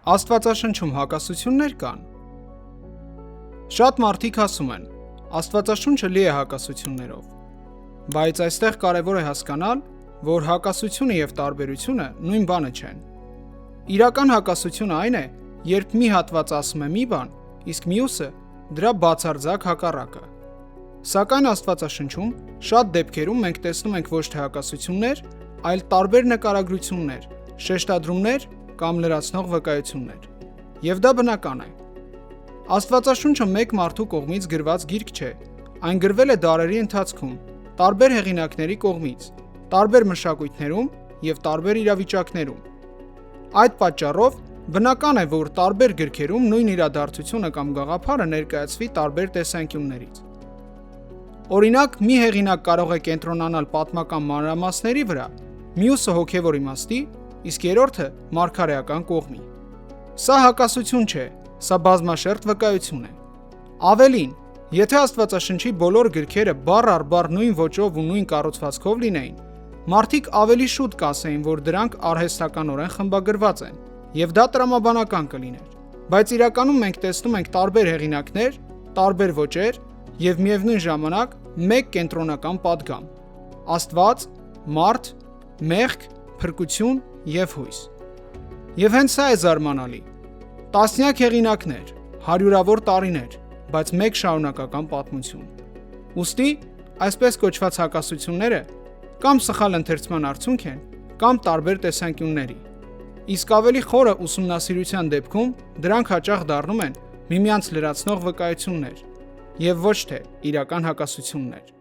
Աստվածաշնչում հակասություններ կան։ Շատ մարդիկ ասում են, Աստվածաշունչը լի է հակասություններով, բայց այստեղ կարևոր է հասկանալ, որ հակասությունը եւ տարբերությունը նույն բանը չեն։ Իրական հակասությունը այն է, երբ մի հատված ասում է մի բան, իսկ մյուսը դրա բացարձակ հակառակը։ Սակայն Աստվածաշնչում շատ դեպքերում մենք տեսնում ենք ոչ թե հակասություններ, այլ տարբեր նկարագրություններ, շեշտադրումներ կամ լրացնող վկայություններ։ Եվ դա բնական է։ Աստվածաշունչը մեկ մարդու կողմից գրված գիրք չէ, այն գրվել է դարերի ընթացքում, տարբեր հեղինակների կողմից, տարբեր մշակույթներում և տարբեր իրավիճակներում։ Այդ պատճառով բնական է, որ տարբեր գրքերում նույն իրադարձությունը կամ գաղափարը ներկայացվի տարբեր տեսանկյուններից։ Օրինակ, մի հեղինակ կարող է կենտրոնանալ պատմական մանրամասների վրա, մյուսը հոգևոր իմաստի, իսկ երրորդը մարգարեական կողմի։ Սա հակասություն չէ, սա բազմաշերտ վկայություն է։ Ավելին, եթե Աստվածաշնչի բոլոր գրքերը բառ առ բառ նույն ոճով ու նույն կառուցվածքով լինեին, մարդիկ ավելի շուտ կասեին, որ դրանք արհեստականորեն խմբագրված են, եւ դա տրամաբանական կլիներ։ Բայց իրականում մենք տեսնում ենք տարբեր հեղինակներ, տարբեր ոճեր եւ միևնույն ժամանակ մեկ կենտրոնական պատգամ՝ Աստված, մարդ, մեղք, փրկություն եւ հույս։ Եվ հենց սա է զարմանալի։ Տասնյակ հեղինակներ, հարյուրավոր տարիներ, բայց մեկ շարունակական պատմություն։ Ուստի, այսպես կոչված հակասությունները կամ սխալ ընթերցման արդյունք են, կամ տարբեր տեսանկյունների։ Իսկ ավելի խորը ուսումնասիրության դեպքում դրանք հաճախ դառնում են միմյանց լրացնող վկայություններ, եւ ոչ թե իրական հակասություններ։